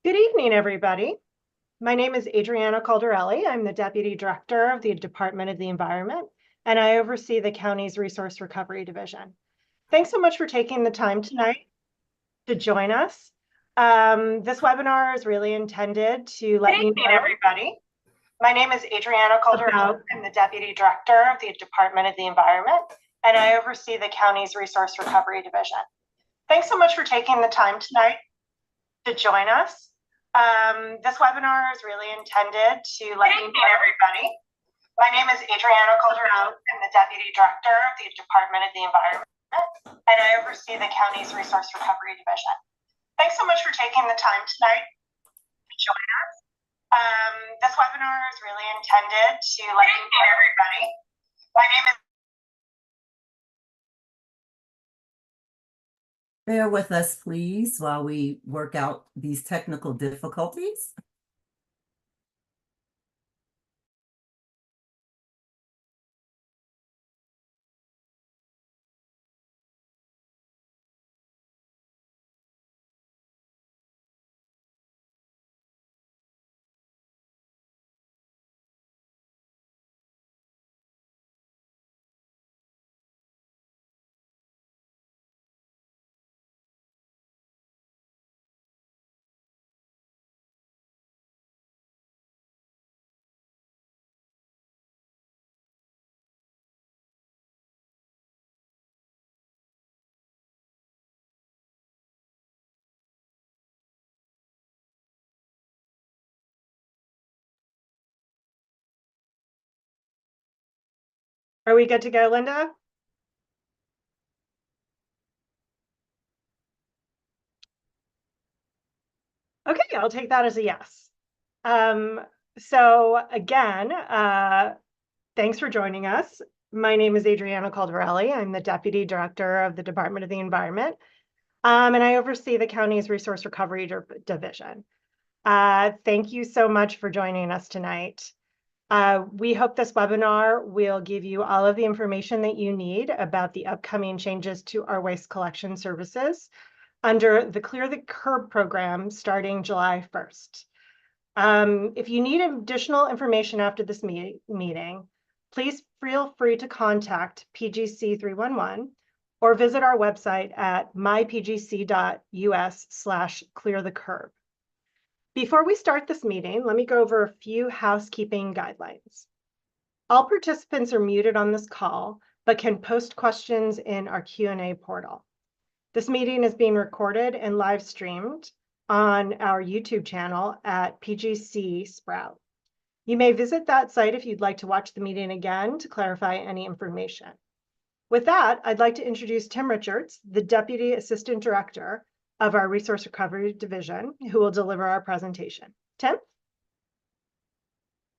Good evening, everybody. My name is Adriana Caldarelli. I'm the Deputy Director of the Department of the Environment, and I oversee the county's Resource Recovery Division. Thanks so much for taking the time tonight to join us. This webinar is really intended to let you know, everybody. My name is Adriana Caldarelli. I'm the Deputy Director of the Department of the Environment, and I oversee the county's Resource Recovery Division. Thanks so much for taking the time tonight to join us. This webinar is really intended to let you know, everybody. My name is Adriana Calderone. I'm the Deputy Director of the Department of the Environment, and I oversee the county's Resource Recovery Division. Thanks so much for taking the time tonight to join us. This webinar is really intended to let you know, everybody. My name is Bear with us, please, while we work out these technical difficulties. Are we good to go, Linda? Okay, I'll take that as a yes. So again, thanks for joining us. My name is Adriana Caldarelli. I'm the Deputy Director of the Department of the Environment, and I oversee the county's Resource Recovery Division. Thank you so much for joining us tonight. We hope this webinar will give you all of the information that you need about the upcoming changes to our waste collection services under the Clear the Curb program starting July 1st. If you need additional information after this meeting, please feel free to contact PGC 311 or visit our website at mypgc.us/clearthecurb. Before we start this meeting, let me go over a few housekeeping guidelines. All participants are muted on this call, but can post questions in our Q&A portal. This meeting is being recorded and live streamed on our YouTube channel at PGC Sprout. You may visit that site if you'd like to watch the meeting again to clarify any information. With that, I'd like to introduce Tim Richards, the Deputy Assistant Director of our Resource Recovery Division, who will deliver our presentation. Tim?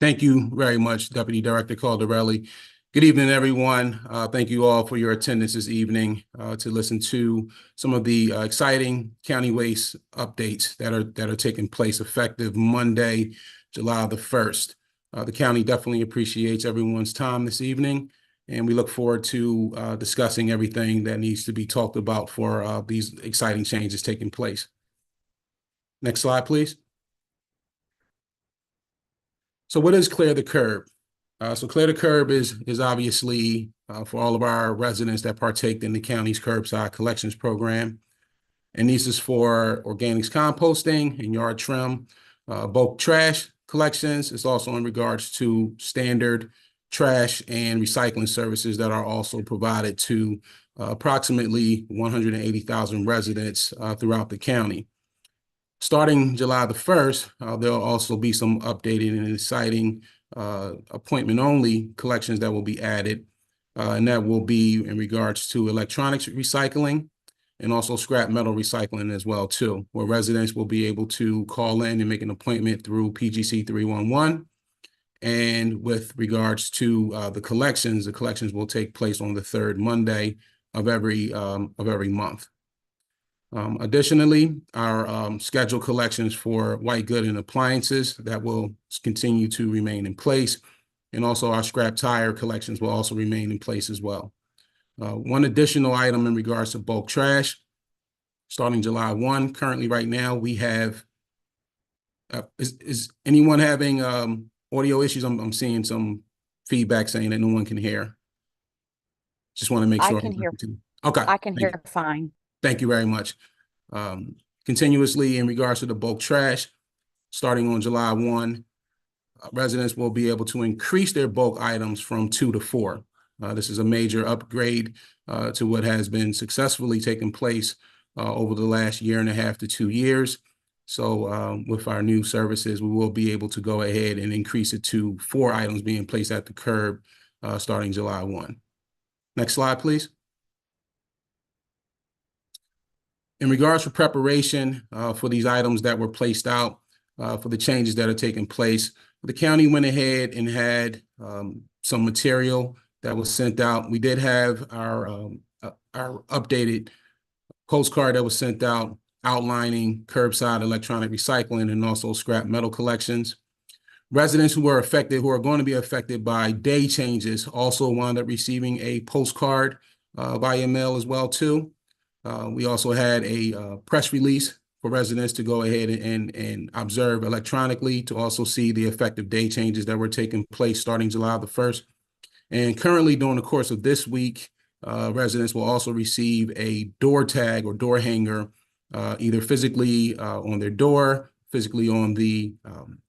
Thank you very much, Deputy Director Caldarelli. Good evening, everyone. Thank you all for your attendance this evening to listen to some of the exciting county waste updates that are taking place effective Monday, July the 1st. The county definitely appreciates everyone's time this evening, and we look forward to discussing everything that needs to be talked about for these exciting changes taking place. Next slide, please. So what is Clear the Curb? So Clear the Curb is obviously for all of our residents that partake in the county's curbside collections program. And this is for organics composting and yard trim, bulk trash collections. It's also in regards to standard trash and recycling services that are also provided to approximately 180,000 residents throughout the county. Starting July the 1st, there'll also be some updated and exciting appointment-only collections that will be added, and that will be in regards to electronics recycling and also scrap metal recycling as well, too, where residents will be able to call in and make an appointment through PGC 311. And with regards to the collections will take place on the third Monday of every month. Additionally, our scheduled collections for white good and appliances that will continue to remain in place. And also our scrap tire collections will also remain in place as well. One additional item in regards to bulk trash, starting July 1, currently right now, we have Is anyone having audio issues? I'm seeing some feedback saying that no one can hear. Just want to make I sure. can hear. Okay. I can Thank you. hear fine. Thank you very much. Continuously in regards to the bulk trash, starting on July 1, residents will be able to increase their bulk items from 2 to 4. This is a major upgrade to what has been successfully taking place over the last 1.5 to 2 years. So with our new services, we will be able to go ahead and increase it to 4 items being placed at the curb starting July 1. Next slide, please. In regards to preparation for these items that were placed out for the changes that are taking place, the county went ahead and had some material that was sent out. We did have our updated postcard that was sent out outlining curbside electronic recycling and also scrap metal collections. Residents who are going to be affected by day changes also wound up receiving a postcard via mail as well too. We also had a press release for residents to go ahead and observe electronically to also see the effective day changes that were taking place starting July the 1st. And currently during the course of this week, residents will also receive a door tag or door hanger, either physically on their door, physically on the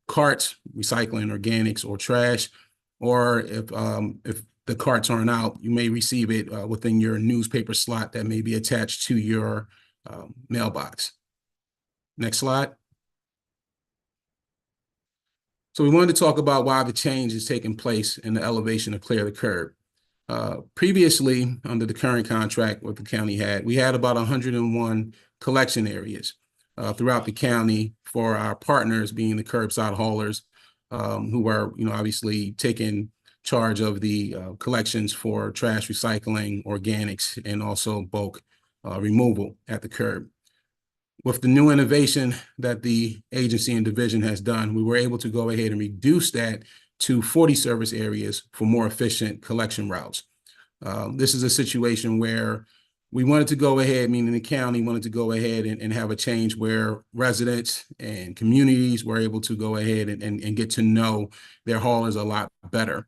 carts, recycling, organics, or trash, or if the carts aren't out, you may receive it within your newspaper slot that may be attached to your mailbox. Next slide. So we wanted to talk about why the change is taking place in the elevation of Clear the Curb. Previously, under the current contract what the county had, we had about 101 collection areas throughout the county for our partners being the curbside haulers who are, obviously taking charge of the collections for trash, recycling, organics, and also bulk removal at the curb. With the new innovation that the agency and division has done, we were able to go ahead and reduce that to 40 service areas for more efficient collection routes. This is a situation where we wanted to go ahead, meaning the county wanted to go ahead and have a change where residents and communities were able to go ahead and get to know their haulers a lot better.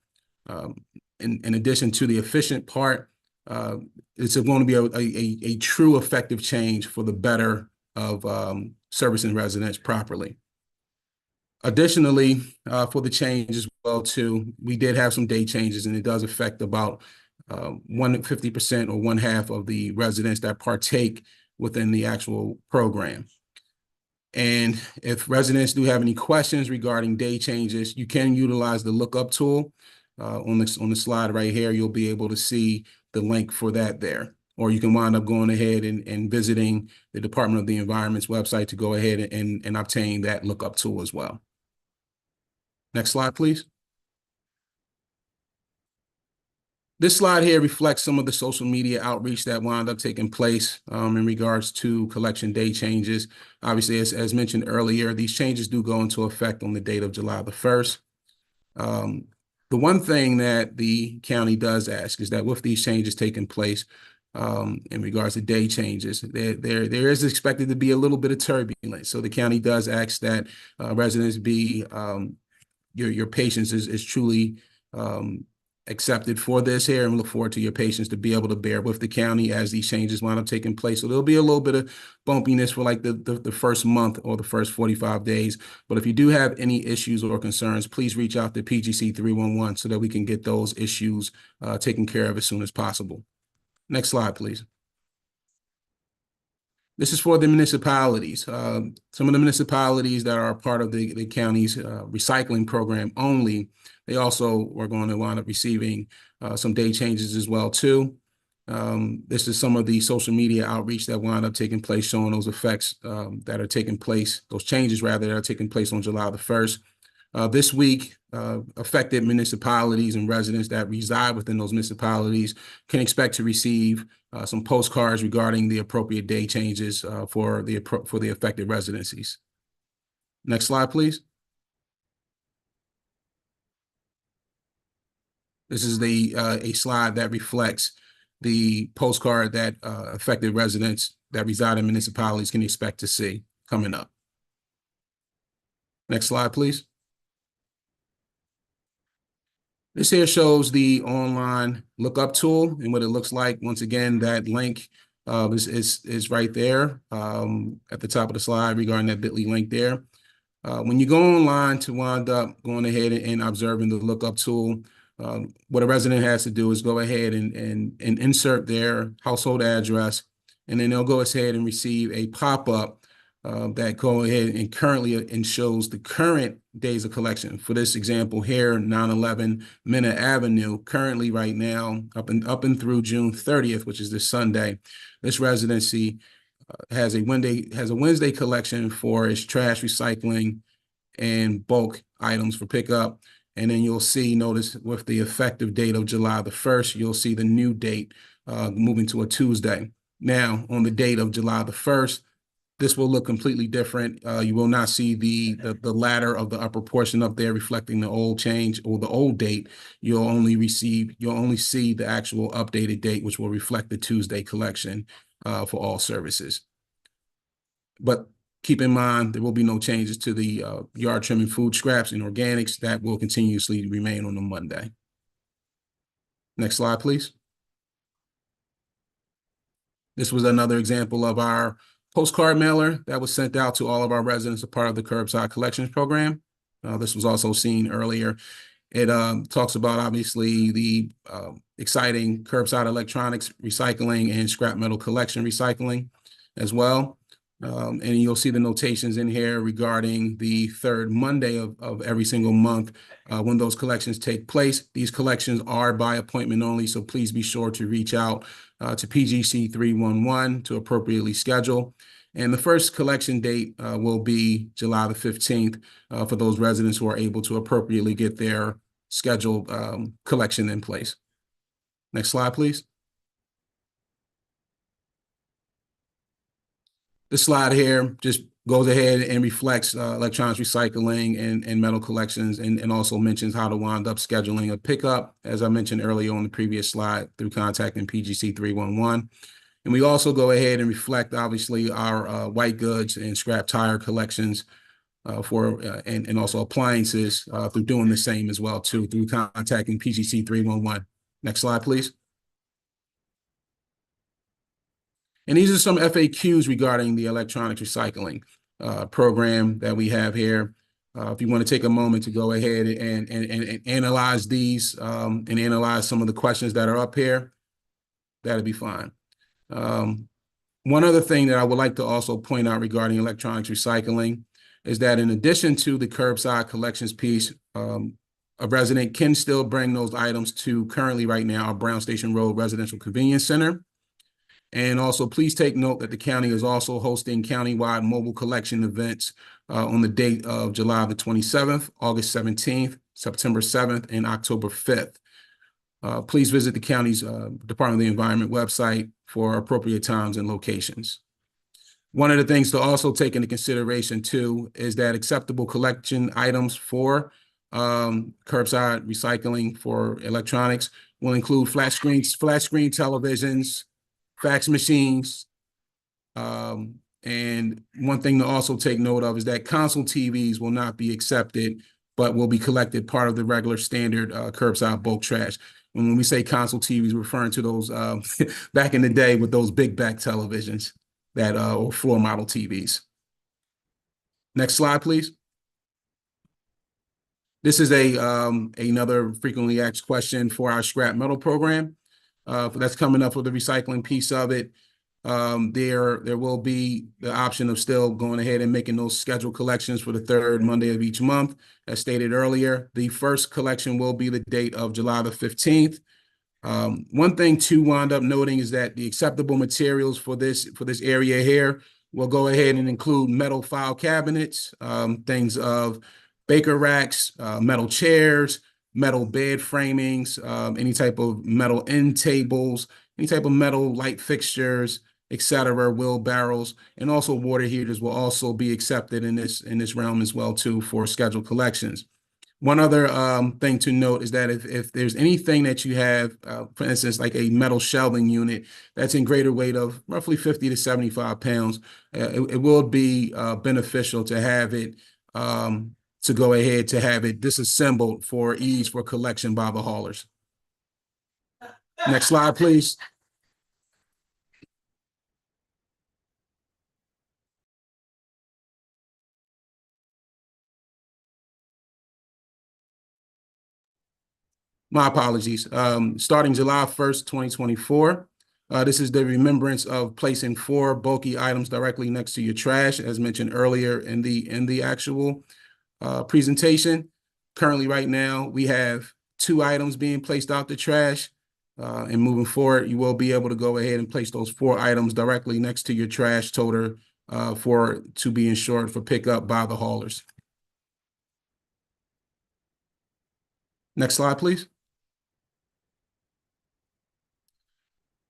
In addition to the efficient part, it's going to be a true effective change for the better of servicing residents properly. Additionally, for the change as well too, we did have some day changes, and it does affect about 150% or 1/2 of the residents that partake within the actual program. And if residents do have any questions regarding day changes, you can utilize the Lookup tool. On the slide right here, you'll be able to see the link for that there. Or you can wind up going ahead and visiting the Department of the Environment's website to go ahead and obtain that Lookup tool as well. Next slide, please. This slide here reflects some of the social media outreach that wound up taking place in regards to collection day changes. Obviously, as mentioned earlier, these changes do go into effect on the date of July the 1st. The one thing that the county does ask is that with these changes taking place in regards to day changes, there is expected to be a little bit of turbulence. So the county does ask that residents be, your patience is truly accepted for this here, and look forward to your patience to be able to bear with the county as these changes wind up taking place. So there'll be a little bit of bumpiness for like the first month or the first 45 days. But if you do have any issues or concerns, please reach out to PGC 311 so that we can get those issues taken care of as soon as possible. Next slide, please. This is for the municipalities. Some of the municipalities that are part of the county's recycling program only, they also are going to wind up receiving some day changes as well too. This is some of the social media outreach that wound up taking place, showing those effects that are taking place, those changes rather, that are taking place on July the 1st. This week, affected municipalities and residents that reside within those municipalities can expect to receive some postcards regarding the appropriate day changes for the affected residencies. Next slide, please. This is a slide that reflects the postcard that affected residents that reside in municipalities can expect to see coming up. Next slide, please. This here shows the online lookup tool and what it looks like. Once again, that link is right there at the top of the slide regarding that bit.ly link there. When you go online to wind up going ahead and observing the lookup tool, what a resident has to do is go ahead and insert their household address, and then they'll go ahead and receive a pop-up that go ahead and currently and shows the current days of collection. For this example here, 911 Minna Avenue, currently right now up and through June 30th, which is this Sunday, this residency has a Wednesday collection for its trash, recycling, and bulk items for pickup. And then you'll see, notice with the effective date of July the 1st, you'll see the new date moving to a Tuesday. Now, on the date of July the 1st, this will look completely different. You will not see the ladder of the upper portion up there reflecting the old change or the old date. You'll only see the actual updated date, which will reflect the Tuesday collection for all services. But keep in mind, there will be no changes to the yard trimming, food scraps, and organics. That will continuously remain on a Monday. Next slide, please. This was another example of our postcard mailer that was sent out to all of our residents as part of the curbside collections program. This was also seen earlier. It talks about, obviously, the exciting curbside electronics recycling and scrap metal collection recycling as well. And you'll see the notations in here regarding the third Monday of every single month when those collections take place. These collections are by appointment only, so please be sure to reach out to PGC 311 to appropriately schedule. And the first collection date will be July the 15th for those residents who are able to appropriately get their scheduled collection in place. Next slide, please. This slide here just goes ahead and reflects electronics recycling and metal collections, and also mentions how to wind up scheduling a pickup, as I mentioned earlier on the previous slide, through contacting PGC 311. And we also go ahead and reflect, obviously, our white goods and scrap tire collections and also appliances through doing the same as well, too, through contacting PGC 311. Next slide, please. And these are some FAQs regarding the electronics recycling program that we have here. If you want to take a moment to go ahead and analyze these and analyze some of the questions that are up here, that'd be fine. One other thing that I would like to also point out regarding electronics recycling is that in addition to the curbside collections piece, a resident can still bring those items to currently right now our Brown Station Road Residential Convenience Center. And also, please take note that the county is also hosting countywide mobile collection events on the date of July the 27th, August 17th, September 7th, and October 5th. Please visit the county's Department of the Environment website for appropriate times and locations. One of the things to also take into consideration, too, is that acceptable collection items for curbside recycling for electronics will include flat screen televisions, fax machines, and one thing to also take note of is that console TVs will not be accepted, but will be collected part of the regular standard curbside bulk trash. And when we say console TVs, we're referring to those back in the day with those big back televisions that or floor model TVs. Next slide, please. This is another frequently asked question for our scrap metal program. That's coming up for the recycling piece of it. There will be the option of still going ahead and making those scheduled collections for the third Monday of each month. As stated earlier, the first collection will be the date of July the 15th. One thing to wind up noting is that the acceptable materials for this area here will go ahead and include metal file cabinets, things of baker racks, metal chairs, metal bed framings, any type of metal end tables, any type of metal light fixtures, etc., wheelbarrows, and also water heaters will also be accepted in this realm as well, too, for scheduled collections. One other thing to note is that if there's anything that you have, for instance, like a metal shelving unit that's in greater weight of roughly 50 to 75 pounds, it will be beneficial to have it to go ahead to have it disassembled for ease for collection by the haulers. Next slide, please. My apologies. Starting July 1st, 2024, this is the remembrance of placing 4 bulky items directly next to your trash, as mentioned earlier in the actual presentation. Currently, right now, we have 2 items being placed out the trash. And moving forward, you will be able to go ahead and place those 4 items directly next to your trash toter to be insured for pickup by the haulers. Next slide, please.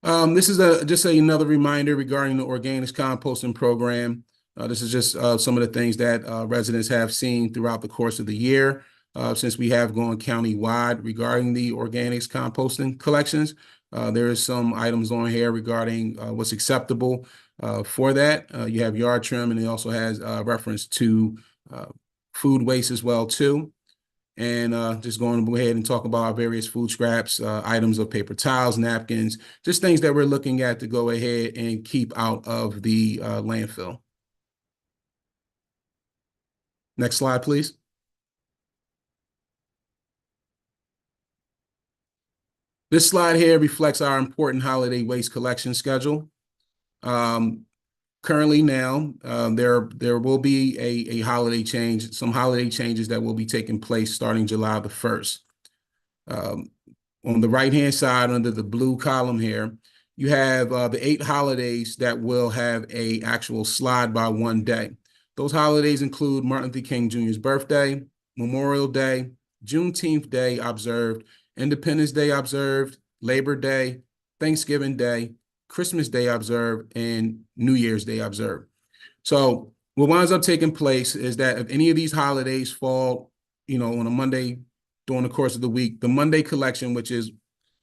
This is just another reminder regarding the organics composting program. This is just some of the things that residents have seen throughout the course of the year since we have gone county-wide regarding the organics composting collections. There is some items on here regarding what's acceptable for that. You have yard trim, and it also has reference to food waste as well, too. And just going to go ahead and talk about our various food scraps, items of paper towels, napkins, just things that we're looking at to go ahead and keep out of the landfill. Next slide, please. This slide here reflects our important holiday waste collection schedule. Currently now, there will be a holiday change, some holiday changes that will be taking place starting July the 1st. On the right-hand side, under the blue column here, you have the 8 holidays that will have a actual slide by one day. Those holidays include Martin Luther King Jr.'s birthday, Memorial Day, Juneteenth Day observed, Independence Day observed, Labor Day, Thanksgiving Day, Christmas Day observed, and New Year's Day observed. So what winds up taking place is that if any of these holidays fall, on a Monday during the course of the week, the Monday collection, which is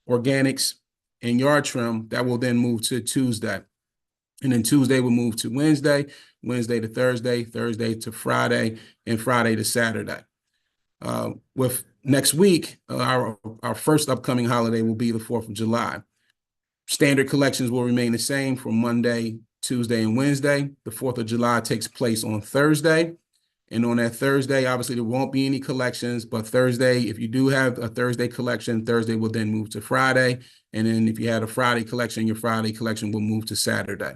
organics and yard trim, that will then move to Tuesday. And then Tuesday will move to Wednesday, Wednesday to Thursday, Thursday to Friday, and Friday to Saturday. With next week, our first upcoming holiday will be the 4th of July. Standard collections will remain the same for Monday, Tuesday, and Wednesday. The 4th of July takes place on Thursday. And on that Thursday, obviously, there won't be any collections. But Thursday, if you do have a Thursday collection, Thursday will then move to Friday. And then if you had a Friday collection, your Friday collection will move to Saturday.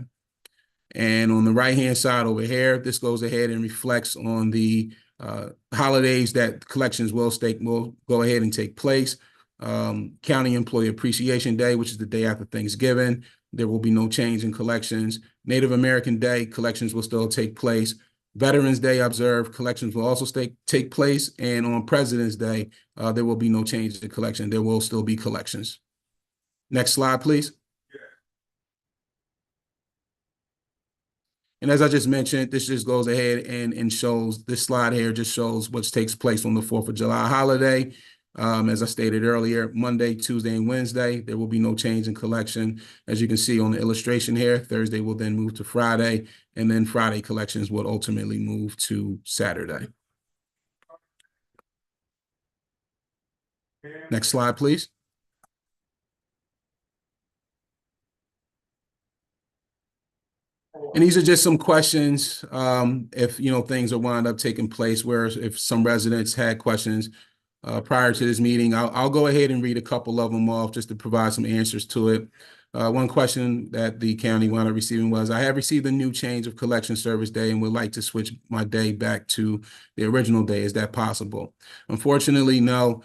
And on the right-hand side over here, this goes ahead and reflects on the holidays that collections will go ahead and take place. County Employee Appreciation Day, which is the day after Thanksgiving. There will be no change in collections. Native American Day, collections will still take place. Veterans Day observed, collections will also take place. And on President's Day, there will be no change in collection. There will still be collections. Next slide, please. And as I just mentioned, this just goes ahead and shows, this slide here just shows what takes place on the 4th of July holiday. As I stated earlier, Monday, Tuesday, and Wednesday, there will be no change in collection. As you can see on the illustration here, Thursday will then move to Friday, and then Friday collections will ultimately move to Saturday. Next slide, please. And these are just some questions if, things are wound up taking place where if some residents had questions prior to this meeting. I'll go ahead and read a couple of them off just to provide some answers to it. One question that the county wound up receiving was, I have received a new change of collection service day and would like to switch my day back to the original day. Is that possible? Unfortunately, no.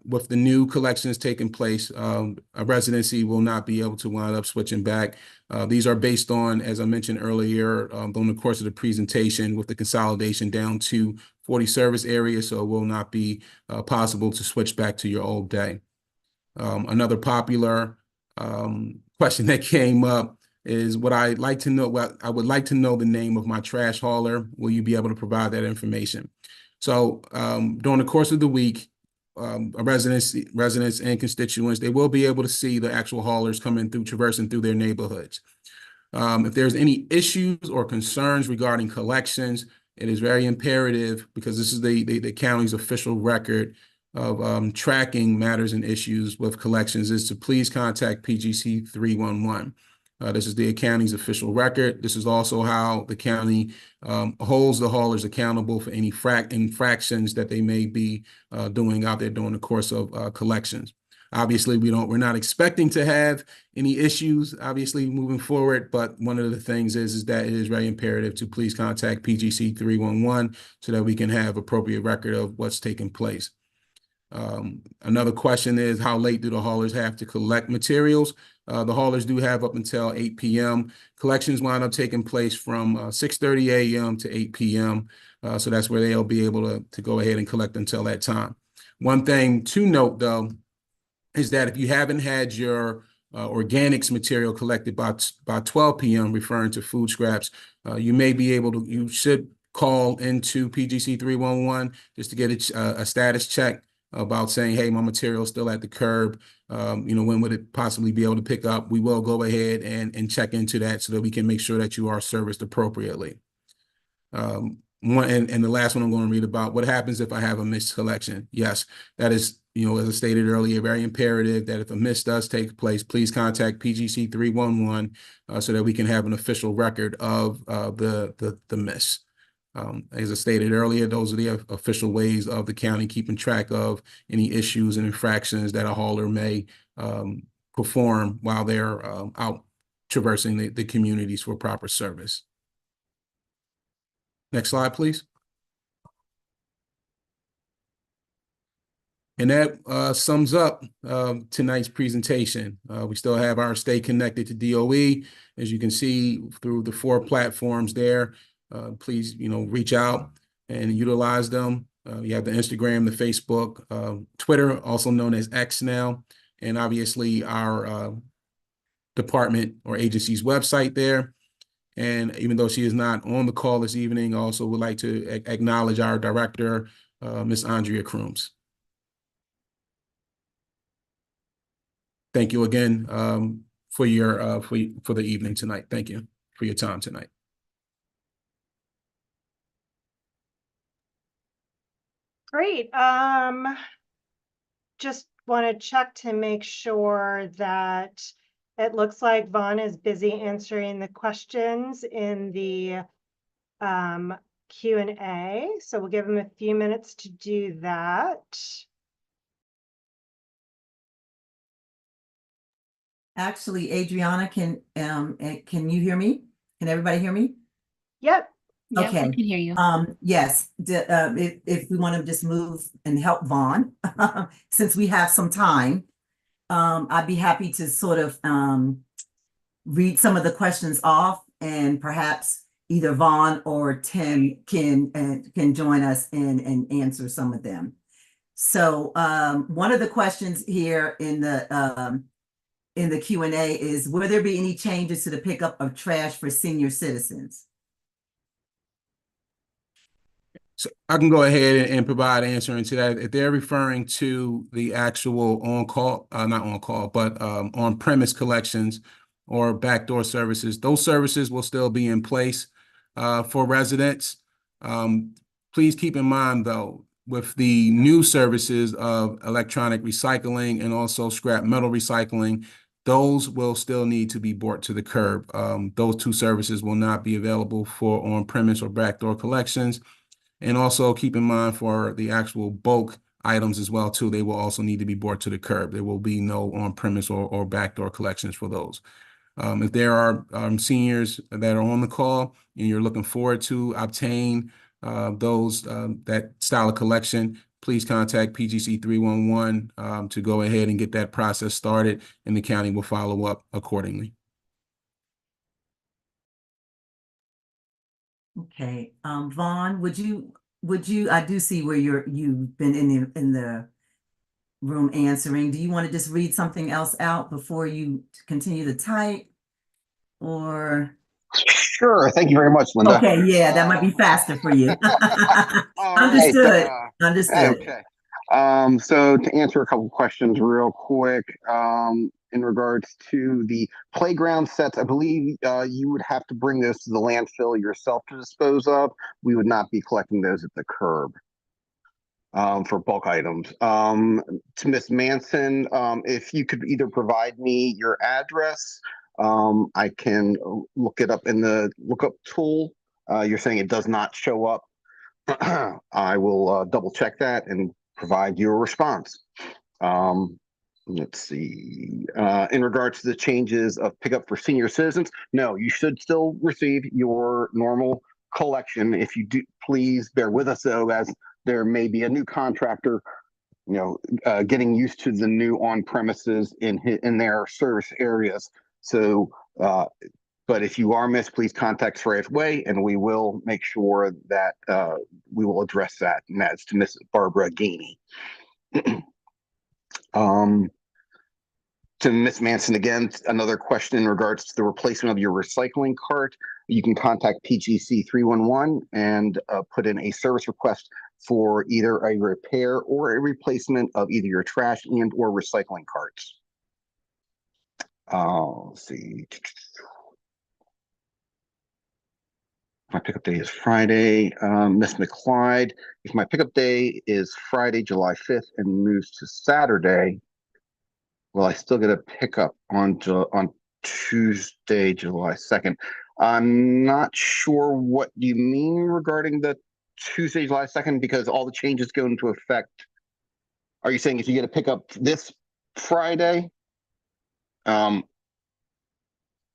With the new collections taking place, a residency will not be able to wind up switching back. These are based on, as I mentioned earlier, during the course of the presentation, with the consolidation down to 40 service areas, so it will not be possible to switch back to your old day. Another popular question that came up is I would like to know the name of my trash hauler. Will you be able to provide that information? So during the course of the week, residents and constituents, they will be able to see the actual haulers traversing through their neighborhoods. If there's any issues or concerns regarding collections, it is very imperative, because this is the county's official record of tracking matters and issues with collections, is to please contact PGC 311. This is the county's official record. This is also how the county holds the haulers accountable for any infractions that they may be doing out there during the course of collections. Obviously, we're not expecting to have any issues, obviously, moving forward, but one of the things is that it is very imperative to please contact PGC 311 so that we can have appropriate record of what's taking place. Another question is, how late do the haulers have to collect materials? The haulers do have up until 8 p.m. Collections wind up taking place from 6:30 a.m. to 8 p.m. So that's where they'll be able to go ahead and collect until that time. One thing to note, though, is that if you haven't had your organics material collected by 12 p.m., referring to food scraps, you should call into PGC 311 just to get a status check about saying, hey, my material is still at the curb. When would it possibly be able to pick up? We will go ahead and check into that so that we can make sure that you are serviced appropriately. And the last one I'm going to read about, what happens if I have a missed collection? Yes, that is, as I stated earlier, very imperative that if a miss does take place, please contact PGC 311 so that we can have an official record of the miss. As I stated earlier, those are the official ways of the county keeping track of any issues and infractions that a hauler may perform while they're out traversing the communities for proper service. Next slide, please. And that sums up tonight's presentation. We still have our Stay Connected to DOE, as you can see through the 4 platforms there. Please, reach out and utilize them. You have the Instagram, the Facebook, Twitter, also known as X now, and obviously our department or agency's website there. And even though she is not on the call this evening, I also would like to acknowledge our director, Ms. Andrea Crooms. Thank you again for the evening tonight. Thank you for your time tonight. Great. Just want to check to make sure that it looks like Vaughn is busy answering the questions in the Q&A. So we'll give him a few minutes to do that. Actually, Adriana, can you hear me? Can everybody hear me? Yep. Yep, Okay. I can hear you. Yes, if we want to just move and help Vaughn, since we have some time, I'd be happy to sort of read some of the questions off, and perhaps either Vaughn or Tim can join us and answer some of them. So one of the questions here in the Q&A is, will there be any changes to the pickup of trash for senior citizens? So I can go ahead and provide answer into that. If they're referring to the actual on-call, not on-call, but on-premise collections or backdoor services, those services will still be in place for residents. Please keep in mind, though, with the new services of electronic recycling and also scrap metal recycling, those will still need to be brought to the curb. Those 2 services will not be available for on-premise or backdoor collections. And also keep in mind for the actual bulk items as well, too, they will also need to be brought to the curb. There will be no on-premise or backdoor collections for those. If there are seniors that are on the call and you're looking forward to obtain that style of collection, please contact PGC 311 to go ahead and get that process started, and the county will follow up accordingly. Okay, Vaughn, would you, I do see where you've been in the room answering. Do you want to just read something else out before you continue to type, or? Sure. Thank you very much, Linda. Okay, yeah, that might be faster for you. Understood. Understood. Okay. So to answer a couple questions real quick, in regards to the playground sets, I believe you would have to bring those to the landfill yourself to dispose of. We would not be collecting those at the curb for bulk items. To Miss Manson, if you could either provide me your address, I can look it up in the lookup tool. You're saying it does not show up. I will double check that and provide you a response. Let's see. In regards to the changes of pickup for senior citizens, no, you should still receive your normal collection. If you do, please bear with us though, as there may be a new contractor, getting used to the new on premises in their service areas. So, but if you are missed, please contact Freya's Way, and we will make sure that we will address that. And that's to Miss Barbara Gainey. To Miss Manson again, another question in regards to the replacement of your recycling cart. You can contact PGC 311 and put in a service request for either a repair or a replacement of either your trash and or recycling carts. Let's see. My pickup day is Friday. Miss McClyde, if my pickup day is Friday, July 5th and moves to Saturday, will I still get a pickup on Tuesday, July 2nd? I'm not sure what you mean regarding the Tuesday, July 2nd, because all the changes go into effect. Are you saying if you get a pickup this Friday? I'm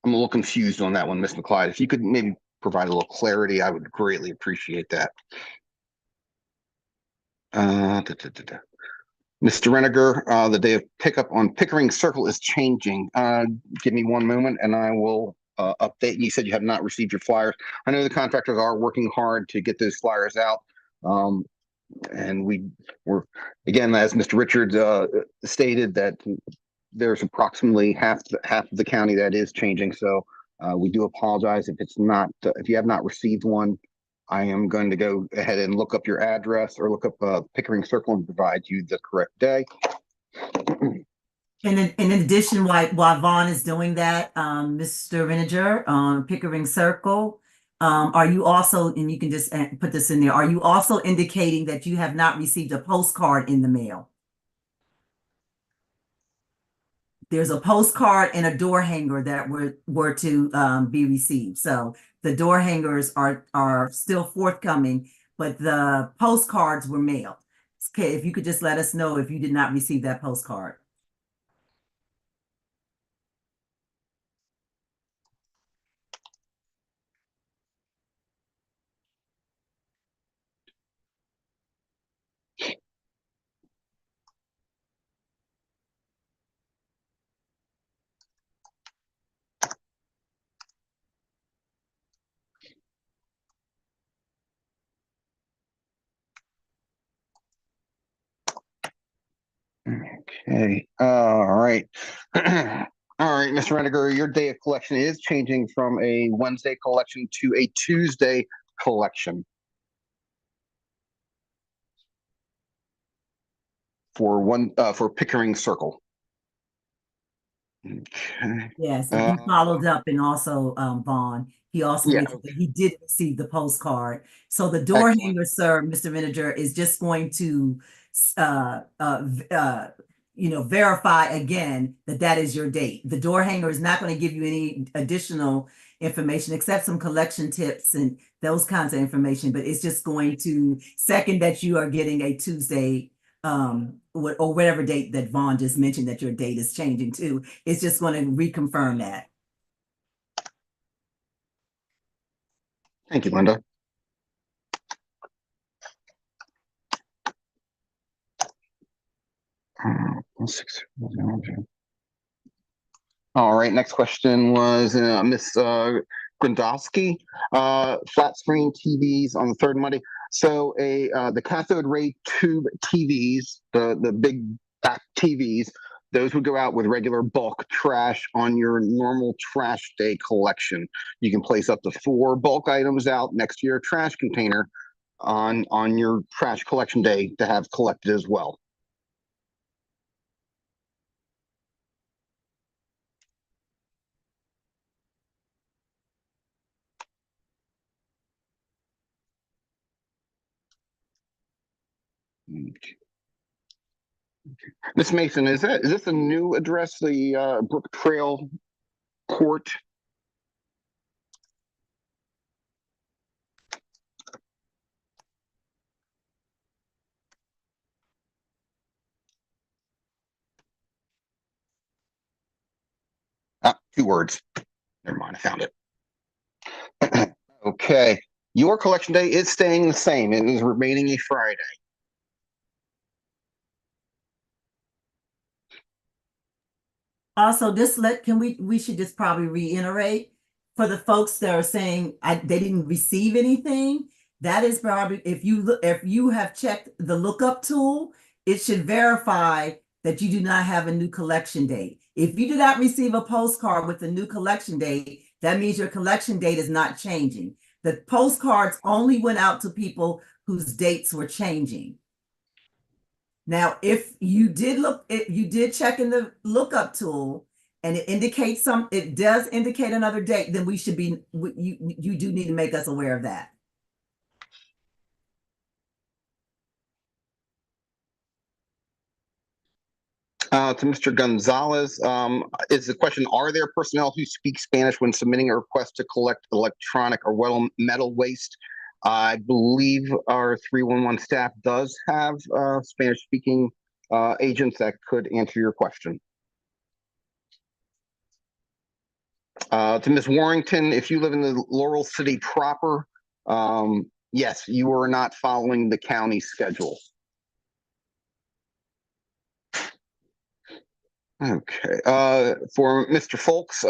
a little confused on that one, Miss McClyde. If you could maybe provide a little clarity, I would greatly appreciate that. Mr. Reniger, the day of pickup on Pickering Circle is changing. Give me one moment and I will update. You said you have not received your flyers. I know the contractors are working hard to get those flyers out. And we're, again, as Mr. Richards stated, that there's approximately half of the county that is changing. So we do apologize if it's not, if you have not received one. I am going to go ahead and look up your address or look up Pickering Circle and provide you the correct day. And in addition, while Vaughn is doing that, Mr. Reninger, on Pickering Circle, are you also, and you can just put this in there, are you also indicating that you have not received a postcard in the mail? There's a postcard and a door hanger that were to be received. So the door hangers are still forthcoming, but the postcards were mailed. Okay, if you could just let us know if you did not receive that postcard. Okay. All right. All right, Mr. Reniger, your day of collection is changing from a Wednesday collection to a Tuesday collection for Pickering Circle. Okay. Yes, and he followed up, and also Vaughn. He also mentioned that he did receive the postcard. So the door hanger, sir, Mr. Manager, is just going to verify again that is your date. The door hanger is not going to give you any additional information except some collection tips and those kinds of information, but it's just going to second that you are getting a Tuesday or whatever date that Vaughn just mentioned that your date is changing to. It's just going to reconfirm that. Thank you, Linda. All right, next question was Miss Grindowski, flat screen TVs on the third Monday. So the cathode ray tube TVs, the big back TVs, those would go out with regular bulk trash on your normal trash day collection. You can place up to 4 bulk items out next to your trash container on your trash collection day to have collected as well. Miss Mason, is this a new address, the Brook Trail Court? Ah, 2 words. Never mind, I found it. Okay. Your collection day is staying the same. It is remaining a Friday. Also, we should just probably reiterate for the folks that are saying they didn't receive anything. That is probably, if you have checked the lookup tool, it should verify that you do not have a new collection date. If you do not receive a postcard with a new collection date, that means your collection date is not changing. The postcards only went out to people whose dates were changing. Now, if you did check in the lookup tool and it does indicate another date, then you do need to make us aware of that. To Mr. Gonzalez, is the question, are there personnel who speak Spanish when submitting a request to collect electronic or metal waste? I believe our 311 staff does have Spanish-speaking agents that could answer your question. To Ms. Warrington, if you live in the Laurel City proper, yes, you are not following the county schedule. Okay. For Mr. Folks,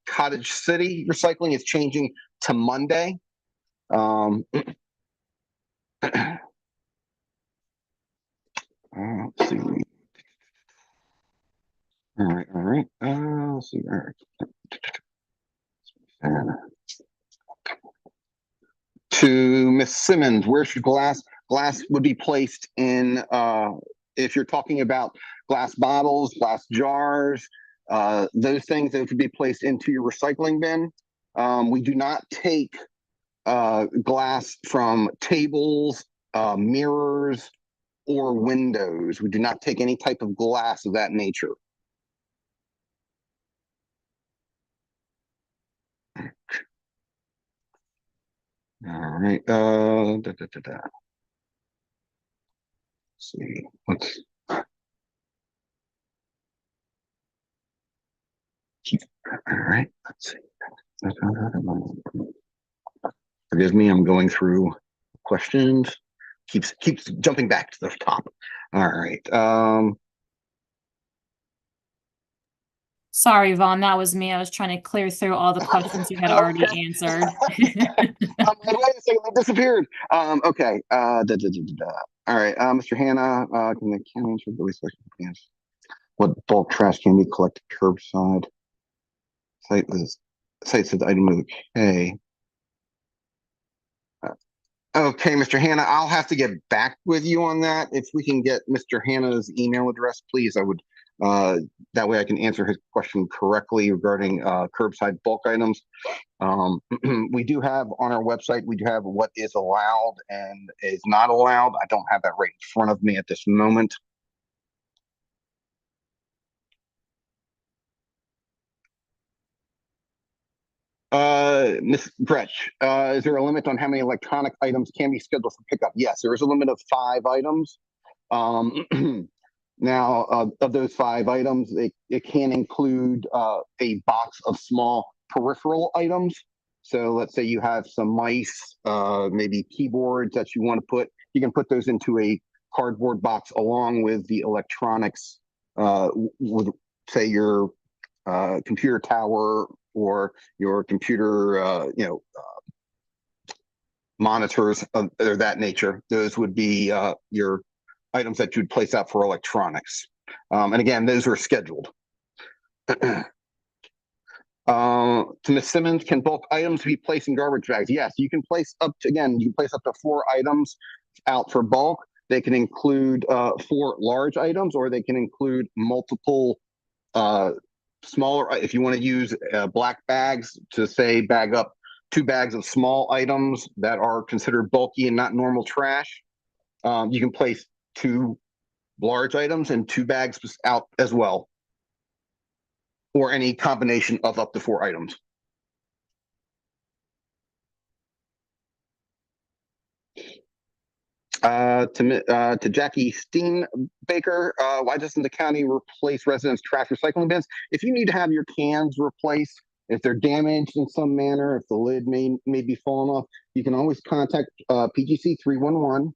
Cottage City recycling is changing to Monday. Let's see. All right. Let's see. All right. To Miss Simmons, where should glass would be placed in? If you're talking about glass bottles, glass jars, those things that could be placed into your recycling bin. We do not take glass from tables, mirrors, or windows. We do not take any type of glass of that nature. All right. Let's see. All right. Let's see. Forgive me, I'm going through questions. Keeps jumping back to the top. All right. Sorry, Vaughn, that was me. I was trying to clear through all the questions you had already answered. Wait a second, they disappeared. Okay. All right. Mr. Hanna, can the county answer the waste collection plans? What bulk trash can be collected curbside? Site says item of okay. Okay, Mr. Hanna, I'll have to get back with you on that. If we can get Mr. Hanna's email address, please, I would. That way I can answer his question correctly regarding curbside bulk items. We do have on our website, we do have what is allowed and is not allowed. I don't have that right in front of me at this moment. Ms. Gretsch, is there a limit on how many electronic items can be scheduled for pickup? Yes, there is a limit of 5 items. Now, of those 5 items, it can include a box of small peripheral items. So let's say you have some mice, maybe keyboards that you want to put, you can put those into a cardboard box along with the electronics, with say your computer tower or your computer, monitors of that nature. Those would be your items that you'd place out for electronics. And again, those are scheduled. To Ms. Simmons, can bulk items be placed in garbage bags? Yes, you can place up to 4 items out for bulk. They can include 4 large items, or they can include multiple smaller. If you want to use black bags to say bag up 2 bags of small items that are considered bulky and not normal trash, you can place 2 large items and 2 bags out as well, or any combination of up to 4 items. To Jackie Steenbaker, why doesn't the county replace residents' trash recycling bins? If you need to have your cans replaced, if they're damaged in some manner, if the lid may be falling off, you can always contact PGC 311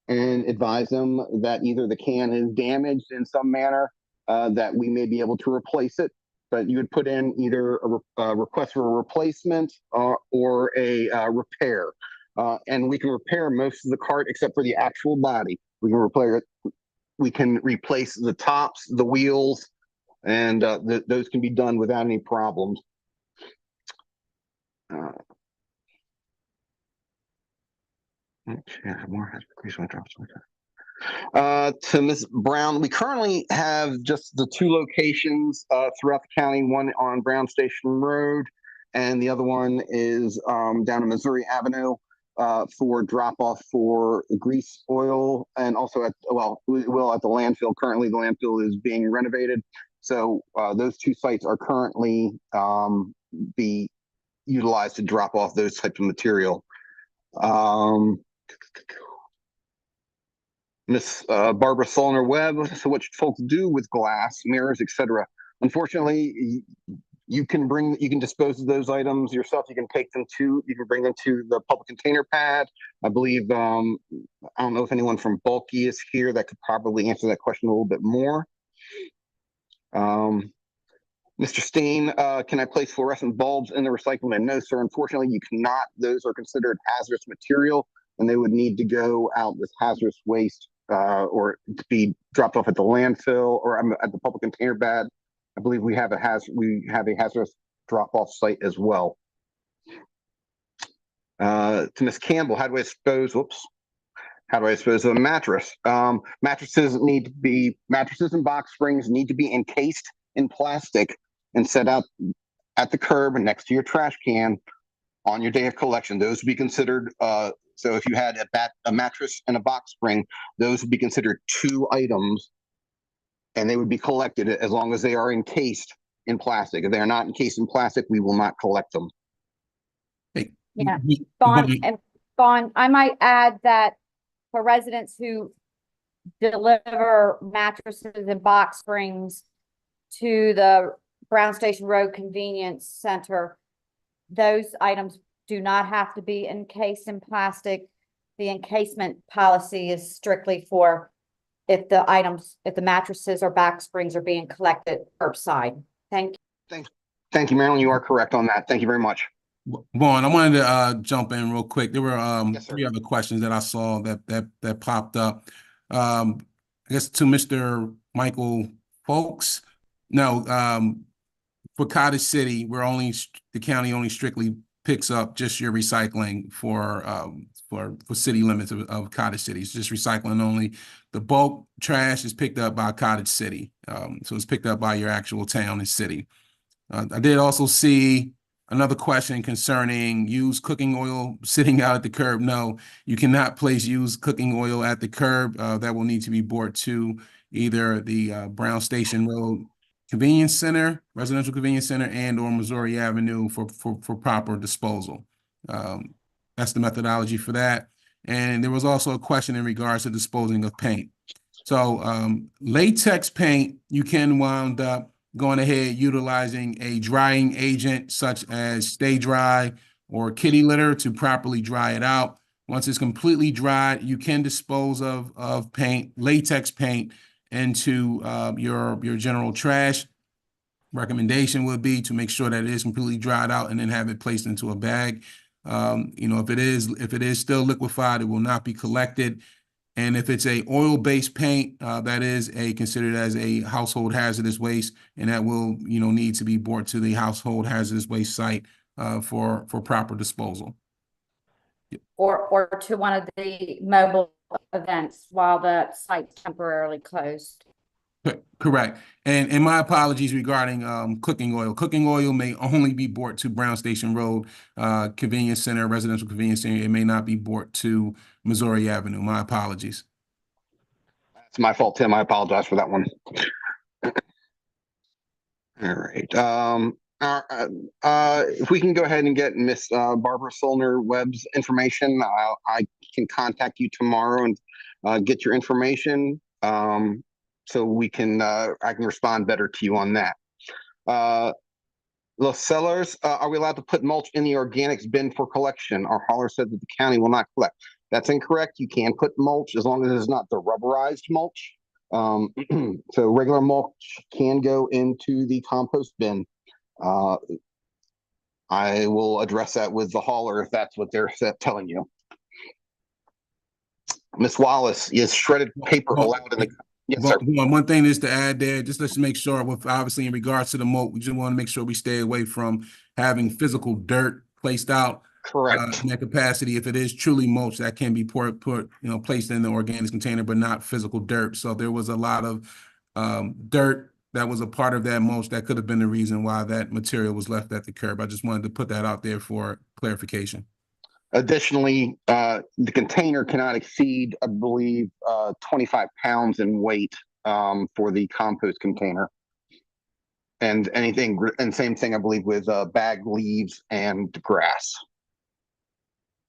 and advise them that either the can is damaged in some manner, that we may be able to replace it. But you would put in either a request for a replacement or a repair. And we can repair most of the cart except for the actual body. We can repair it. We can replace the tops, the wheels, and those can be done without any problems. To Ms. Brown, we currently have just the 2 locations throughout the county, one on Brown Station Road, and the other one is down on Missouri Avenue for drop off for grease oil, and also at the landfill. Currently, the landfill is being renovated, so those 2 sites are currently be utilized to drop off those types of material. Miss Barbara Solner Webb, so what should folks do with glass, mirrors, etc.? Unfortunately, you can dispose of those items yourself. You can bring them to the public container pad. I believe, I don't know if anyone from Bulky is here that could probably answer that question a little bit more. Mr. Steen, can I place fluorescent bulbs in the recycling bin? No, sir. Unfortunately, you cannot. Those are considered hazardous material, and they would need to go out with hazardous waste or to be dropped off at the landfill or at the public container pad. I believe we have a hazardous drop-off site as well. To Ms. Campbell, how do I dispose of a mattress? Mattresses and box springs need to be encased in plastic and set out at the curb and next to your trash can on your day of collection. Those would be considered, so if you had a mattress and a box spring, those would be considered 2 items, and they would be collected as long as they are encased in plastic. If they are not encased in plastic, we will not collect them. Hey, Yeah. Vaughn, I might add that for residents who deliver mattresses and box springs to the Brown Station Road Convenience Center, those items do not have to be encased in plastic. The encasement policy is strictly for if the mattresses or box springs are being collected curbside. Thank you. Thank you, Marilyn. You are correct on that. Thank you very much. Vaughn, I wanted to jump in real quick. There were Yes, sir. 3 other questions that I saw that popped up. I guess to Mr. Michael Folks. No, for Cottage City, the county only strictly picks up just your recycling for city limits of Cottage City. It's just recycling only. The bulk trash is picked up by Cottage City, so it's picked up by your actual town and city. I did also see another question concerning used cooking oil sitting out at the curb. No, you cannot place used cooking oil at the curb. That will need to be brought to either the Brown Station Road Convenience Center, Residential Convenience Center, and or Missouri Avenue for proper disposal. That's the methodology for that. And there was also a question in regards to disposing of paint. So latex paint, you can wind up going ahead utilizing a drying agent such as Stay Dry or kitty litter to properly dry it out. Once it's completely dried, you can dispose of paint, latex paint, into your general trash. Recommendation would be to make sure that it is completely dried out and then have it placed into a bag. If it is still liquefied, it will not be collected. And if it's a oil-based paint, that is considered as a household hazardous waste, and that will need to be brought to the household hazardous waste site for proper disposal. Or to one of the mobile events while the site's temporarily closed. Correct. And my apologies regarding cooking oil. Cooking oil may only be brought to Brown Station Road Convenience Center, Residential Convenience Center. It may not be brought to Missouri Avenue. My apologies. It's my fault, Tim. I apologize for that one. All right. If we can go ahead and get Miss Barbara Solner Webb's information, I can contact you tomorrow and get your information, so we can I can respond better to you on that. Los Sellers, are we allowed to put mulch in the organics bin for collection? Our hauler said that the county will not collect. That's incorrect. You can put mulch as long as it's not the rubberized mulch. So regular mulch can go into the compost bin. I will address that with the hauler if that's what they're telling you. Miss Wallace, is shredded paper allowed in the? Yes, sir. One thing is to add there, just let's make sure, with obviously in regards to the moat, we just want to make sure we stay away from having physical dirt placed out. Correct. In that capacity. If it is truly mulch, that can be placed in the organics container, but not physical dirt. So there was a lot of dirt that was a part of that mulch that could have been the reason why that material was left at the curb. I just wanted to put that out there for clarification. Additionally, the container cannot exceed, I believe, 25 pounds in weight for the compost container. And anything, and same thing, I believe, with bag leaves and grass.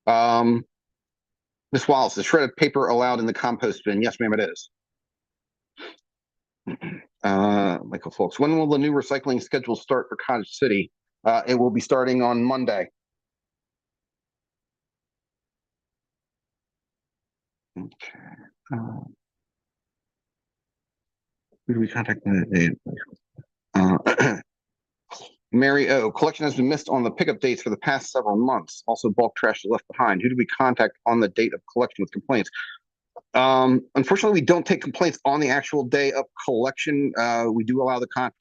Ms. Wallace, is shredded paper allowed in the compost bin? Yes, ma'am, it is. Michael Folks, when will the new recycling schedule start for Cottage City? It will be starting on Monday. Okay. Who do we contact? Mary O, collection has been missed on the pickup dates for the past several months. Also, bulk trash is left behind. Who do we contact on the date of collection with complaints? Unfortunately, we don't take complaints on the actual day of collection. We do allow the contract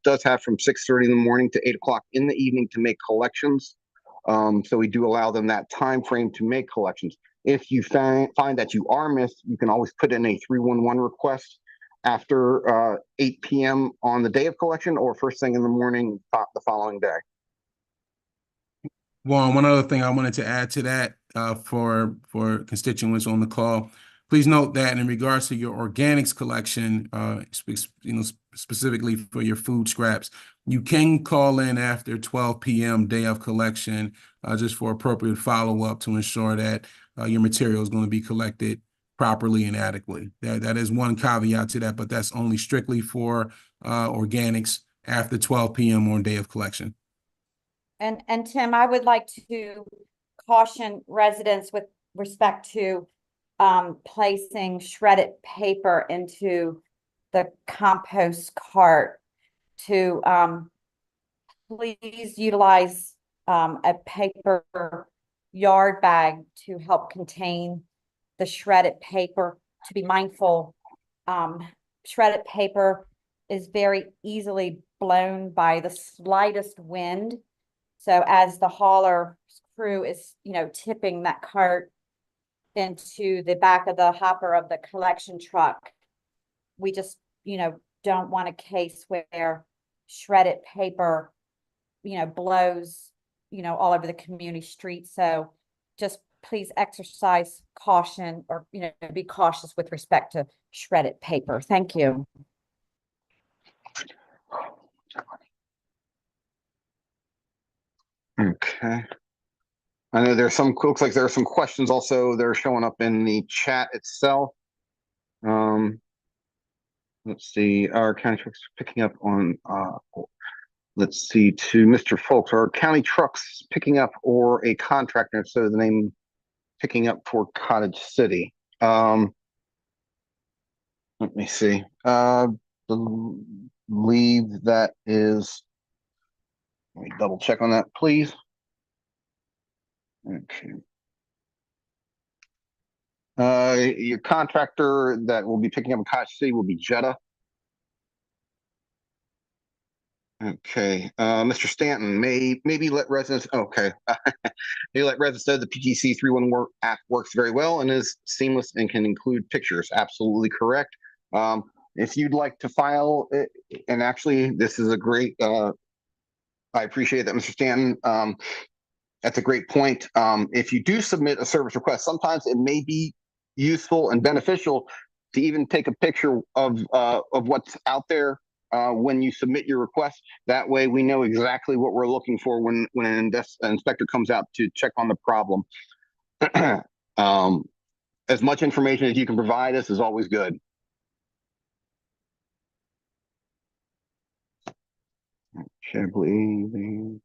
does have from 6:30 in the morning to 8 o'clock in the evening to make collections. So we do allow them that time frame to make collections. If you find that you are missed, you can always put in a 311 request after 8 p.m. on the day of collection or first thing in the morning the following day. Well, one other thing I wanted to add to that for constituents on the call, please note that in regards to your organics collection, specifically for your food scraps, you can call in after 12 p.m. day of collection just for appropriate follow-up to ensure that your material is going to be collected properly and adequately. That is one caveat to that, but that's only strictly for organics after 12 p.m. on day of collection. And Tim, I would like to caution residents with respect to placing shredded paper into the compost cart to please utilize a paper yard bag to help contain the shredded paper. To be mindful, shredded paper is very easily blown by the slightest wind. So as the hauler crew is, tipping that cart into the back of the hopper of the collection truck, we just, don't want a case where shredded paper, blows, all over the community street. So just please exercise caution or, be cautious with respect to shredded paper. Thank you. Okay. I know there's some, looks like there are some questions also that are showing up in the chat itself. Let's see, our county trucks picking up on, let's see, to Mr. Folks, are county trucks picking up or a contractor? So the name picking up for Cottage City. Let me see. Believe that is, let me double check on that, please. Okay. Your contractor that will be picking up in Cottage City will be Jetta. Okay, Mr. Stanton, maybe let residents, okay. Maybe let residents know the PGC 311 app works very well and is seamless and can include pictures. Absolutely correct. If you'd like to file it, and actually this is a great, I appreciate that, Mr. Stanton. That's a great point. If you do submit a service request, sometimes it may be useful and beneficial to even take a picture of what's out there when you submit your request. That way we know exactly what we're looking for when an inspector comes out to check on the problem. As much information as you can provide us is always good. Okay, Brittany,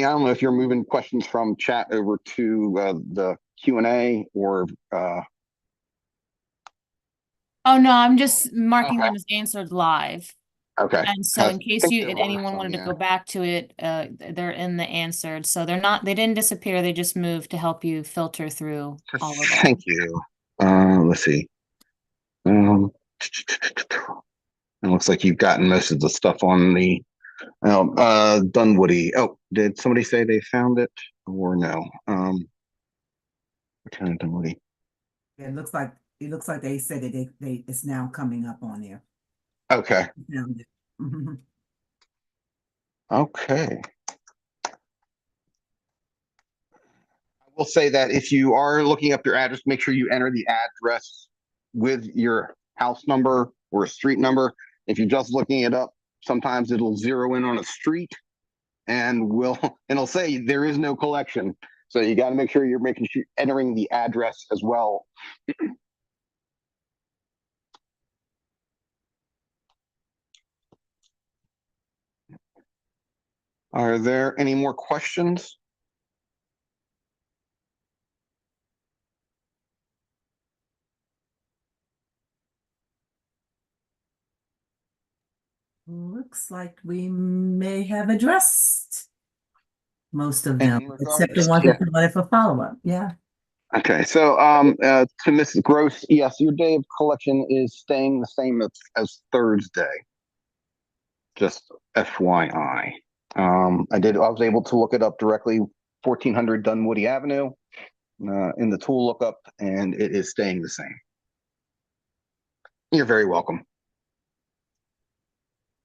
I don't know if you're moving questions from chat over to the Q&A or Oh, no, I'm just marking Okay. them as answered live. Okay. And so in case think there were anyone some, wanted to yeah. go back to it, they're in the answered. So they didn't disappear. They just moved to help you filter through all of them. Thank you. Let's see. It looks like you've gotten most of the stuff on the Dunwoody. Oh, did somebody say they found it or no? What kind of Dunwoody? It looks like they said that it's now coming up on there. Okay. Found it. Mhm. Okay. I will say that if you are looking up your address, make sure you enter the address with your house number or a street number. If you're just looking it up, sometimes it'll zero in on a street and it'll say there is no collection. So you got to make sure you're entering the address as well. Are there any more questions? Looks like we may have addressed most of In them, except the regards ones to- that wanted for follow-up. Yeah. Okay, so to Mrs. Gross, yes, your day of collection is staying the same as Thursday. Just FYI. I was able to look it up directly, 1400 Dunwoody Avenue in the tool lookup, and it is staying the same. You're very welcome.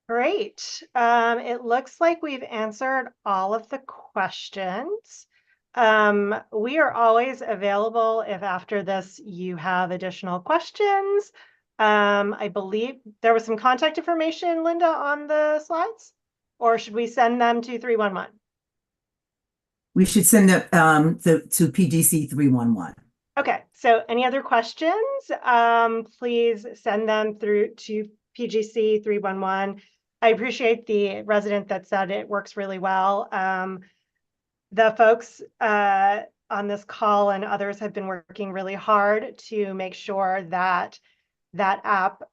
Great. It looks like we've answered all of the questions. We are always available if after this you have additional questions. I believe there was some contact information, Linda, on the slides, or should we send them to 311? We should send it to PGC 311. Okay, so any other questions? Please send them through to PGC 311. I appreciate the resident that said it works really well. The folks on this call and others have been working really hard to make sure that that app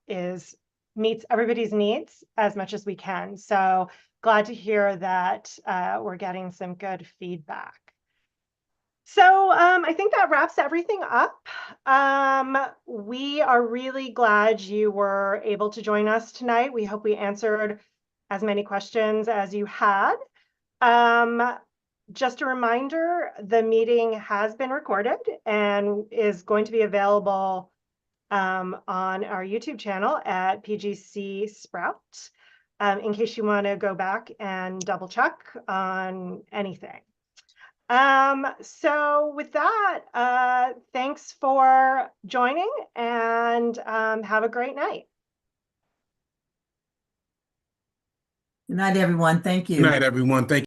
meets everybody's needs as much as we can. So glad to hear that we're getting some good feedback. So I think that wraps everything up. We are really glad you were able to join us tonight. We hope we answered as many questions as you had. Just a reminder, the meeting has been recorded and is going to be available on our YouTube channel at PGC Sprout, in case you want to go back and double check on anything. So with that, thanks for joining and have a great night. Good night, everyone. Thank you. Good night, everyone. Thank you.